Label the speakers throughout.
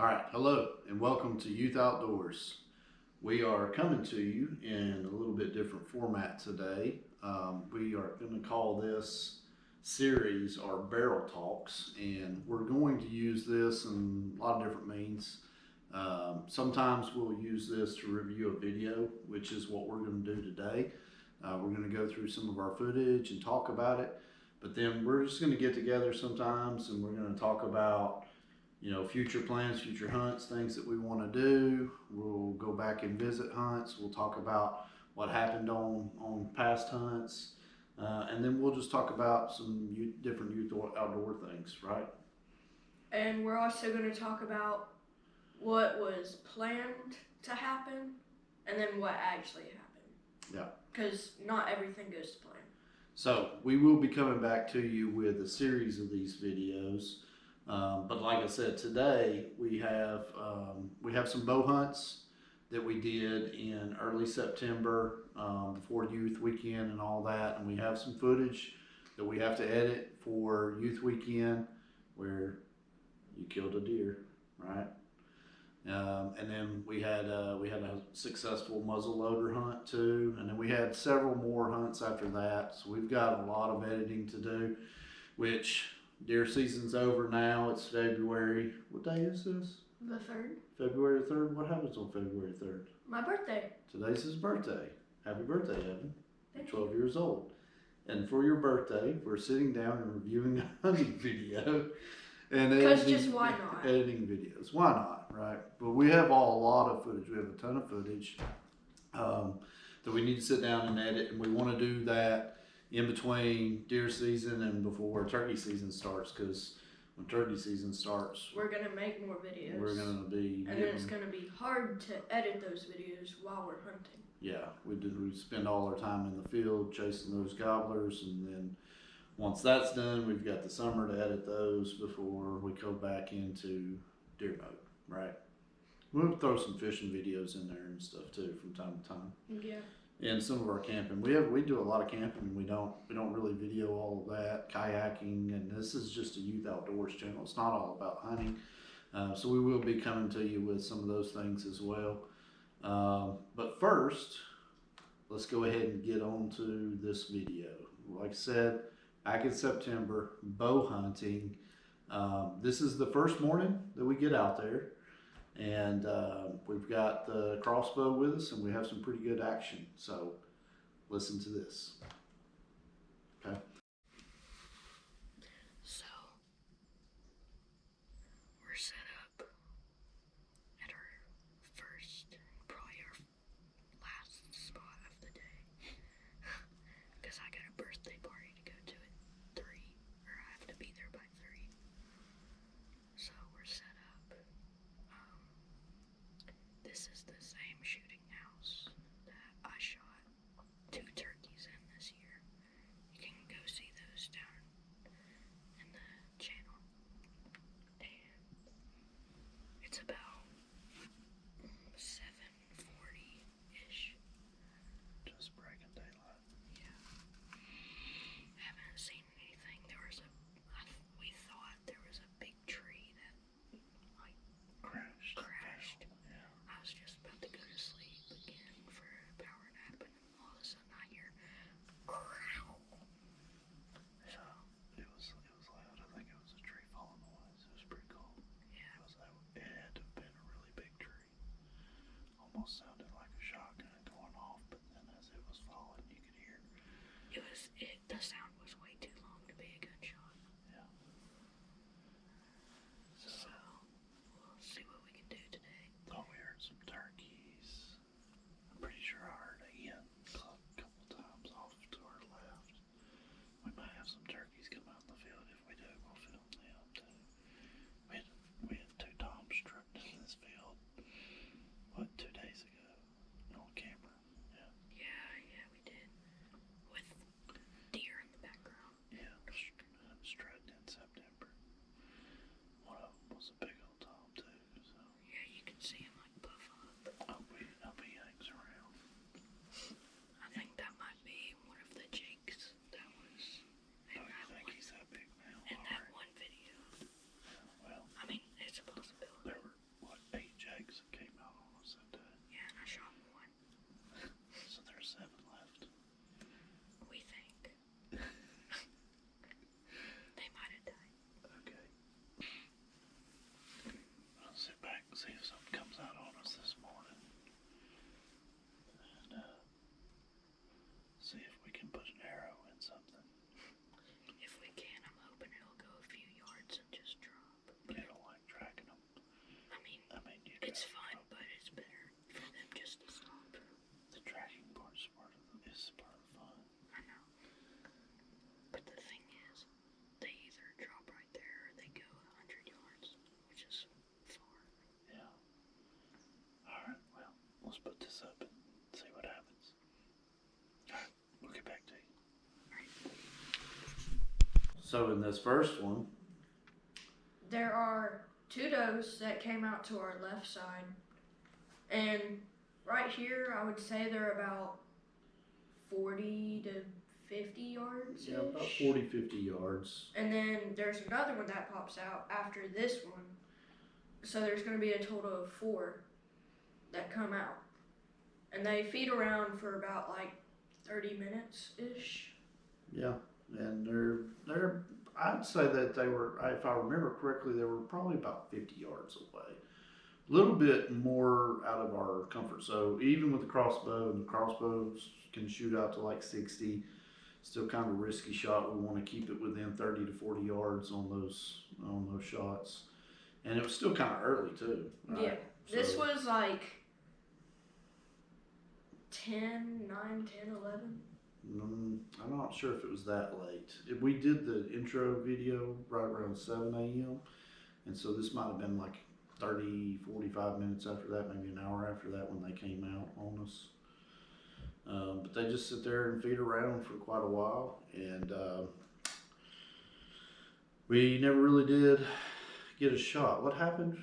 Speaker 1: All right, hello, and welcome to Youth Outdoors. We are coming to you in a little bit different format today. We are going to call this series our Barrel Talks, and we're going to use this in a lot of different means. Sometimes we'll use this to review a video, which is what we're going to do today. We're going to go through some of our footage and talk about it, but then we're just going to get together sometimes and we're going to talk about future plans, future hunts, things that we want to do. We'll go back and visit hunts. We'll talk about what happened on past hunts. And then we'll just talk about some different youth outdoor things, right?
Speaker 2: And we're also going to talk about what was planned to happen and then what actually happened.
Speaker 1: Yeah.
Speaker 2: Because not everything goes to plan.
Speaker 1: So we will be coming back to you with a series of these videos. But like I said, today we have some bow hunts that we did in early September before Youth Weekend and all that, and we have some footage that we have to edit for Youth Weekend where you killed a deer, right? And then we had a successful muzzleloader hunt too, and then we had several more hunts after that. So we've got a lot of editing to do, which deer season's over now. It's February. What day is this?
Speaker 2: The 3rd.
Speaker 1: February 3rd? What happens on February 3rd?
Speaker 2: My birthday.
Speaker 1: Today's his birthday. Happy birthday, Evan.
Speaker 2: Thank
Speaker 1: You're 12 years old. And for your birthday, we're sitting down and reviewing a hunting video.
Speaker 2: Because just why not?
Speaker 1: Editing videos. Why not, right? But we have a lot of footage. We have a ton of footage that we need to sit down and edit. And we want to do that in between deer season and before turkey season starts, because when turkey season starts,
Speaker 2: we're going to make more videos.
Speaker 1: We're going to be...
Speaker 2: And then it's going to be hard to edit those videos while we're hunting.
Speaker 1: Yeah, we spend all our time in the field chasing those gobblers, and then once that's done, we've got the summer to edit those before we go back into deer mode, right? We'll throw some fishing videos in there and stuff too from time to time.
Speaker 2: Yeah.
Speaker 1: And some of our camping, we do a lot of camping. We don't really video all of that, kayaking, and this is just a youth outdoors channel. It's not all about hunting, so we will be coming to you with some of those things as well. But first, let's go ahead and get on to this video. Like I said, back in September, bow hunting. This is the first morning that we get out there. And we've got the crossbow with us, and we have some pretty good action. So listen to this. Okay.
Speaker 2: So we're set up at our first, probably our last spot of the day, because I got a birthday party to go to at 3, or I have to be there by 3. So we're set up. This is the same shooting house that I shot 2 turkeys in this year. You can go see those down in the channel. And it's about 7:40-ish.
Speaker 1: Just breaking daylight.
Speaker 2: Yeah. Haven't seen anything. We thought there was a big tree that crashed.
Speaker 1: Yeah.
Speaker 2: I was just about to go to sleep again for a power nap, and all of a sudden I hear crow.
Speaker 1: Yeah. It was loud. I think it was a tree falling away. So it was pretty cool.
Speaker 2: Yeah.
Speaker 1: It had to have been a really big tree. Almost sounded like a shotgun going off, but then as it was falling, you could hear.
Speaker 2: The sound was way too long to be a gunshot.
Speaker 1: Yeah.
Speaker 2: So we'll see what we can do today.
Speaker 1: Thought we heard some turkeys. I'm pretty sure I heard a hen cluck a couple times off to our left. We might have some turkeys come out in the field. If we do, we'll film them too. We had 2 toms stripped in this field, 2 days ago on camera.
Speaker 2: Yeah, we did. With deer in the background.
Speaker 1: Yeah, strutting in September. One of them was a big old tom too. So
Speaker 2: Yeah, you can see him like puff up.
Speaker 1: I hope he hangs around.
Speaker 2: I think that might be one of the jakes that was at night.
Speaker 1: we can put an arrow in something.
Speaker 2: If we can, I'm hoping it'll go a few yards and just drop.
Speaker 1: But I don't like tracking them.
Speaker 2: I mean, it's fun, but it's better for them just to stop.
Speaker 1: The tracking part is part of fun.
Speaker 2: I know. But the thing is, they either drop right there or they go 100 yards, which is far.
Speaker 1: Yeah. Alright, well, let's put this up and see what happens. Alright, we'll get back to you. So in this first one,
Speaker 3: there are 2 does that came out to our left side, and right here I would say they're about 40 to 50 yards.
Speaker 1: yeah, about 40, 50 yards.
Speaker 3: And then there's another one that pops out after this one, so there's going to be a total of 4 that come out, and they feed around for about like 30 minutes ish.
Speaker 1: Yeah, and they're I'd say that they were, if I remember correctly, they were probably about 50 yards away. A little bit more out of our comfort. So even with the crossbow, and the crossbows can shoot out to like 60, still kind of a risky shot. We want to keep it within 30 to 40 yards on those shots. And it was still kind of early too. Right?
Speaker 3: Yeah, this was like 10, 9, 10, 11.
Speaker 1: I'm not sure if it was that late. We did the intro video right around 7 a.m. And so this might have been like 30, 45 minutes after that, maybe an hour after that when they came out on us. But they just sit there and feed around for quite a while. And we never really did get a shot. What happened?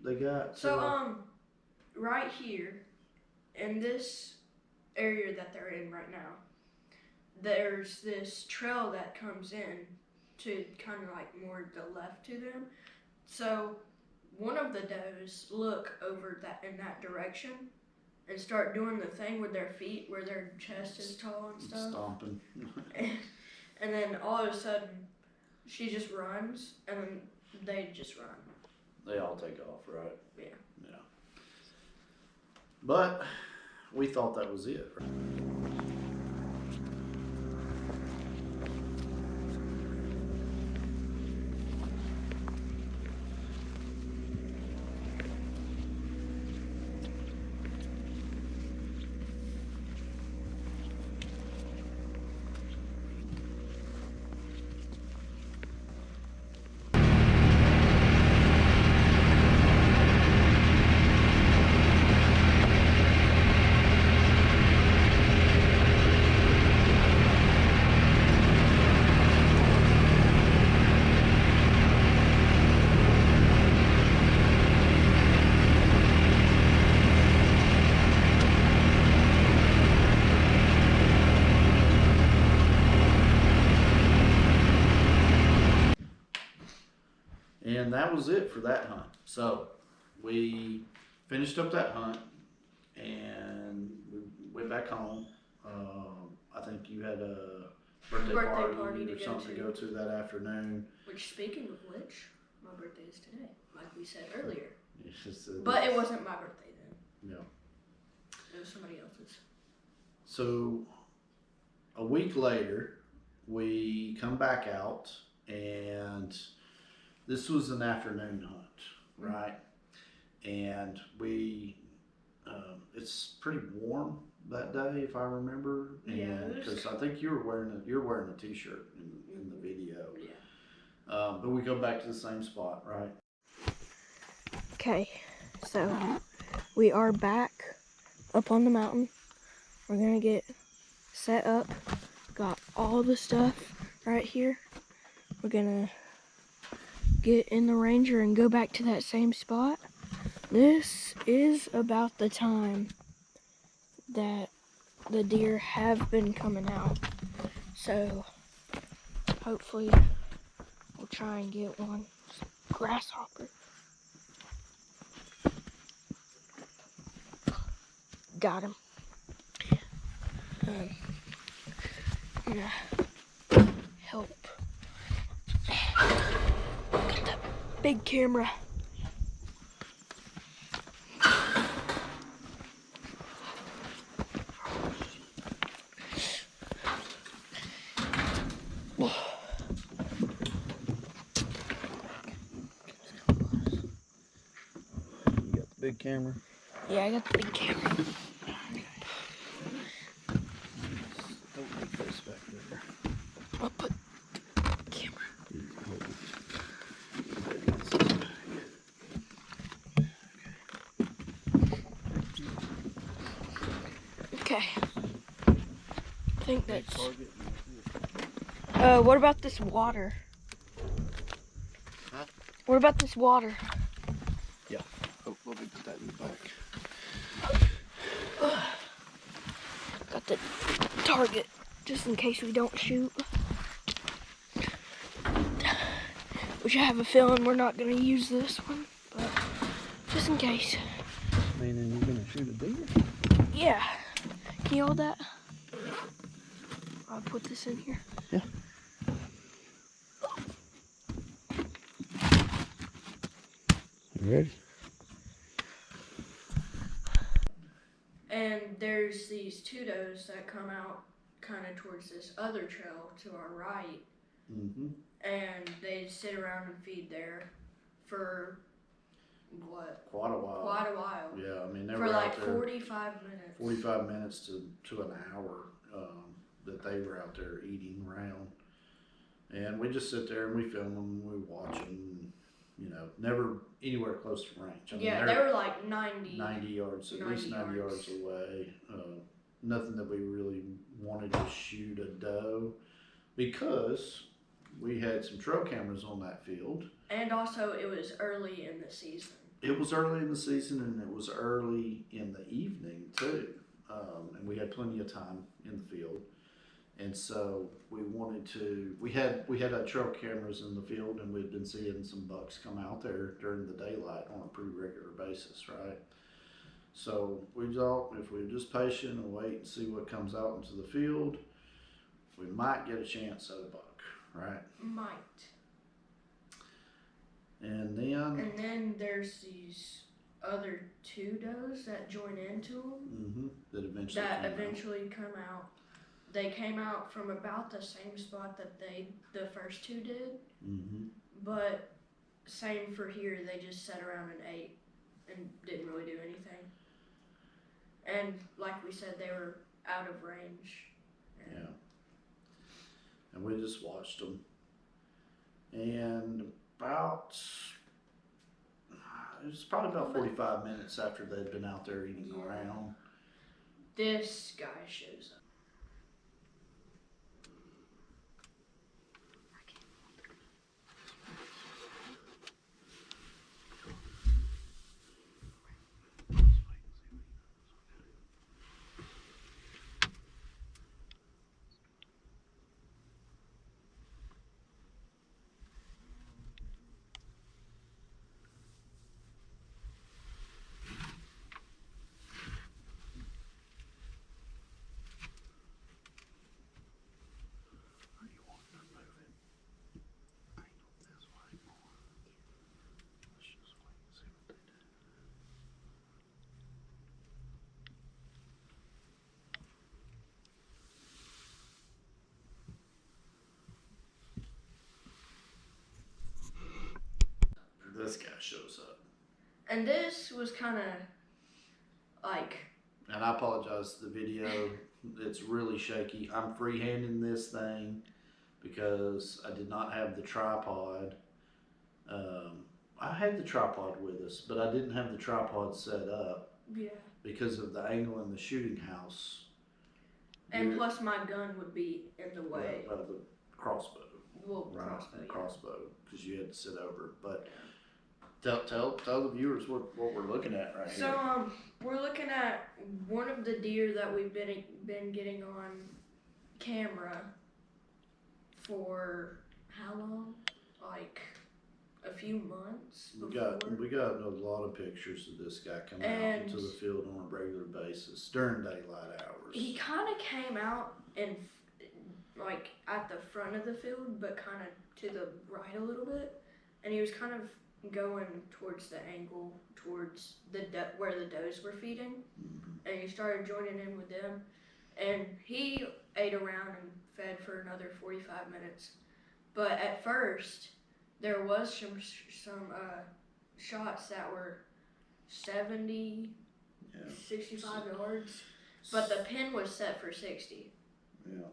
Speaker 1: They got
Speaker 3: right here in this area that they're in right now, there's this trail that comes in to kind of like more the left to them. So one of the does look over that in that direction and start doing the thing with their feet where their chest is tall and stuff.
Speaker 1: Stomping.
Speaker 3: and then all of a sudden she just runs and then they just run.
Speaker 1: They all take off, right?
Speaker 3: Yeah.
Speaker 1: Yeah. But we thought that was it. And that was it for that hunt. So we finished up that hunt and we went back home. I think you had a birthday party
Speaker 3: to
Speaker 1: or
Speaker 3: go
Speaker 1: something to go to that afternoon.
Speaker 3: Which, speaking of which, my birthday is today, like we said earlier.
Speaker 1: It
Speaker 3: wasn't my birthday then.
Speaker 1: Yeah.
Speaker 3: It was somebody else's.
Speaker 1: So a week later, we come back out, and this was an afternoon hunt, right? And we, it's pretty warm that day, if I remember.
Speaker 3: Yeah,
Speaker 1: And because I think you're wearing a t-shirt in the video.
Speaker 3: Yeah.
Speaker 1: But we go back to the same spot, right?
Speaker 2: Okay, so we are back up on the mountain. We're gonna get set up. Got all the stuff right here. We're gonna get in the Ranger and go back to that same spot. This is about the time that the deer have been coming out. So hopefully we'll try and get one. Grasshopper. Got him. I'm gonna help. Get that big camera.
Speaker 1: You got the big camera?
Speaker 2: Yeah, I got the big camera.
Speaker 1: Don't put this back there.
Speaker 2: I'll put the camera. Okay. I think that's. What about this water?
Speaker 1: Huh?
Speaker 2: What about this water?
Speaker 1: Yeah. Oh, let me put that in the back.
Speaker 2: Got the target just in case we don't shoot. Which I have a feeling we're not going to use this one, but just in case.
Speaker 1: Meaning you're gonna shoot a deer?
Speaker 2: Yeah. Can you hold that? I'll put this in here.
Speaker 1: Yeah. You ready?
Speaker 3: And there's these two does that come out kind of towards this other trail to our right.
Speaker 1: Mm-hmm.
Speaker 3: And they sit around and feed there for what?
Speaker 1: Quite a while.
Speaker 3: Quite a while.
Speaker 1: Yeah, I mean they
Speaker 3: For
Speaker 1: were
Speaker 3: like
Speaker 1: out there
Speaker 3: 45 minutes.
Speaker 1: 45 minutes to an hour that they were out there eating around, and we just sit there and we film them, we watch them. You know, never anywhere close to range. I mean,
Speaker 3: Yeah, they were like 90
Speaker 1: yards, at least 90 yards away. Nothing that we really wanted to shoot a doe because we had some trail cameras on that field.
Speaker 3: And also, it was early in the season.
Speaker 1: It was early in the season, and it was early in the evening too, and we had plenty of time in the field. And so we wanted to. We had trail cameras in the field, and we'd been seeing some bucks come out there during the daylight on a pretty regular basis, right? So we thought if we were just patient and wait and see what comes out into the field, we might get a chance at a buck, right?
Speaker 3: Might.
Speaker 1: And then
Speaker 3: there's these other two does that join into them.
Speaker 1: That
Speaker 3: eventually come out. They came out from about the same spot that the first two did.
Speaker 1: Mm-hmm.
Speaker 3: But same for here. They just sat around and ate and didn't really do anything. And like we said, they were out of range.
Speaker 1: Yeah. And we just watched them. And it was probably about 45 minutes after they'd been out there eating around.
Speaker 3: This guy shows up.
Speaker 1: this guy shows up.
Speaker 3: And this was kind of like.
Speaker 1: And I apologize to the video. It's really shaky. I'm freehanding this thing because I did not have the tripod. I had the tripod with us, but I didn't have the tripod set up.
Speaker 3: Yeah.
Speaker 1: Because of the angle in the shooting house.
Speaker 3: And plus my gun would be in the way.
Speaker 1: Of the crossbow.
Speaker 3: Well,
Speaker 1: right,
Speaker 3: crossbow, yeah.
Speaker 1: Crossbow, because you had to sit over. But tell the viewers what we're looking at right here.
Speaker 3: So we're looking at one of the deer that we've been getting on camera for how long? Like a few months.
Speaker 1: We got a lot of pictures of this guy coming out into the field on a regular basis during daylight hours.
Speaker 3: He kind of came out and like at the front of the field, but kind of to the right a little bit, and he was kind of going towards the angle towards where the does were feeding, and he started joining in with them, and he ate around and fed for another 45 minutes, but at first there was some shots that were 70, 65 yards, but the pin was set for 60.
Speaker 1: Yeah.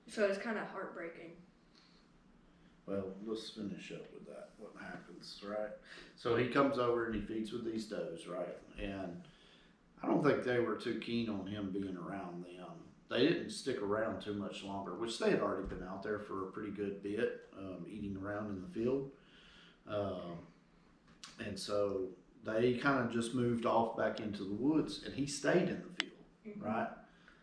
Speaker 3: So it's kind of heartbreaking.
Speaker 1: Well, let's finish up with that. What happens, right? So he comes over and he feeds with these does, right? And I don't think they were too keen on him being around them. They didn't stick around too much longer, which they had already been out there for a pretty good bit, eating around in the field. And so they kind of just moved off back into the woods, and he stayed in the field, right?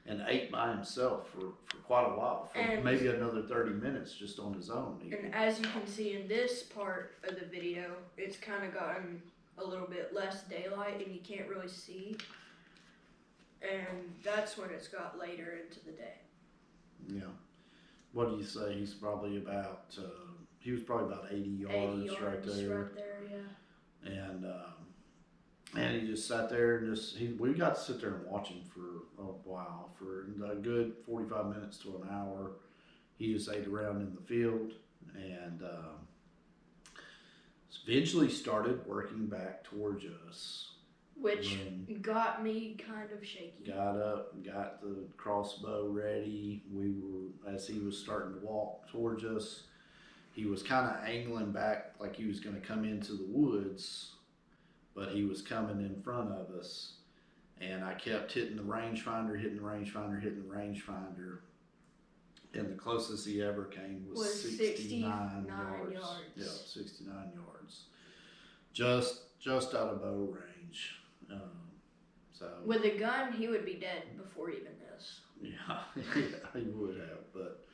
Speaker 1: And ate by himself for quite a while, for maybe another 30 minutes just on his own.
Speaker 3: And as you can see in this part of the video, it's kind of gotten a little bit less daylight and you can't really see. And that's when it's got later into the day.
Speaker 1: Yeah. What do you say? He's probably about, he was probably about 80 yards right there.
Speaker 3: Right there, yeah.
Speaker 1: And he just sat there and we got to sit there and watch him for a while, for a good 45 minutes to an hour. He just ate around in the field and eventually started working back towards us.
Speaker 3: Which got me kind of shaky.
Speaker 1: Got up, got the crossbow ready. As he was starting to walk towards us, he was kind of angling back like he was going to come into the woods, but he was coming in front of us. And I kept hitting the rangefinder, and the closest he ever came was 69 yards. Yeah, 69 yards. Just out of bow range. So
Speaker 3: with a gun, he would be dead before even this.
Speaker 1: Yeah, he would have, but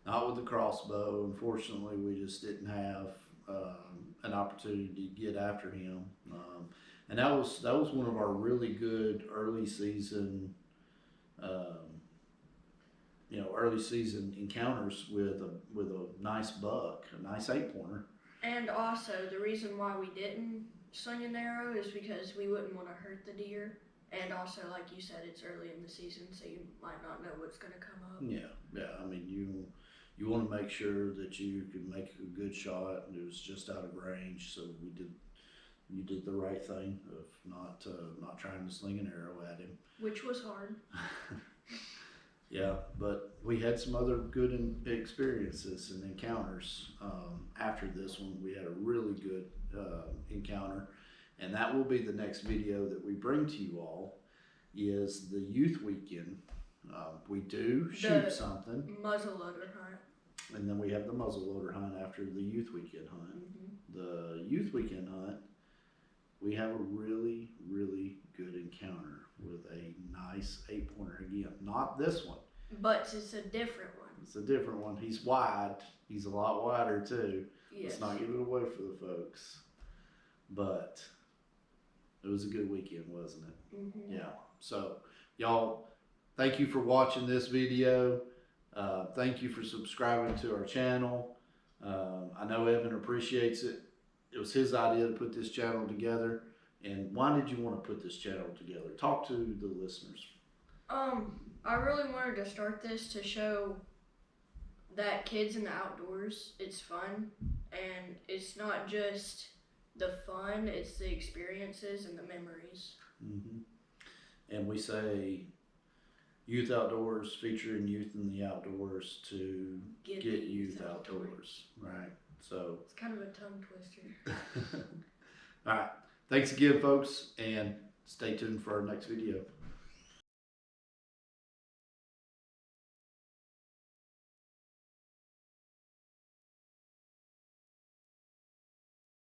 Speaker 1: not with the crossbow. Unfortunately, we just didn't have an opportunity to get after him. And that was one of our really good early season encounters with a nice buck, a nice 8-pointer.
Speaker 3: And also the reason why we didn't sling an arrow is because we wouldn't want to hurt the deer, and also like you said, it's early in the season, so you might not know what's going to come up.
Speaker 1: Yeah. I mean, you want to make sure that you can make a good shot, and it was just out of range, so you did the right thing of not trying to sling an arrow at him,
Speaker 3: which was hard.
Speaker 1: Yeah, but we had some other good experiences and encounters. After this one, we had a really good encounter, and that will be the next video that we bring to you all, is the youth weekend. We do shoot something.
Speaker 3: Muzzleloader hunt.
Speaker 1: And then we have the muzzleloader hunt after the youth weekend hunt. The youth weekend hunt, we have a really, really good encounter with a nice 8-pointer again. Not this one.
Speaker 3: But it's a different one.
Speaker 1: It's a different one. He's wide. He's a lot wider too.
Speaker 3: Yes.
Speaker 1: Let's not give it away for the folks. But it was a good weekend, wasn't it? Yeah. So, y'all, thank you for watching this video. Thank you for subscribing to our channel. I know Evan appreciates it. It was his idea to put this channel together. And why did you want to put this channel together? Talk to the listeners.
Speaker 3: I really wanted to start this to show that kids in the outdoors, it's fun, and it's not just the fun, it's the experiences and the memories.
Speaker 1: Mm-hmm. And we say Youth Outdoors, featuring youth in the outdoors to get youth outdoors. Right. So
Speaker 3: it's kind of a tongue twister.
Speaker 1: all right. Thanks again, folks, and stay tuned for our next video.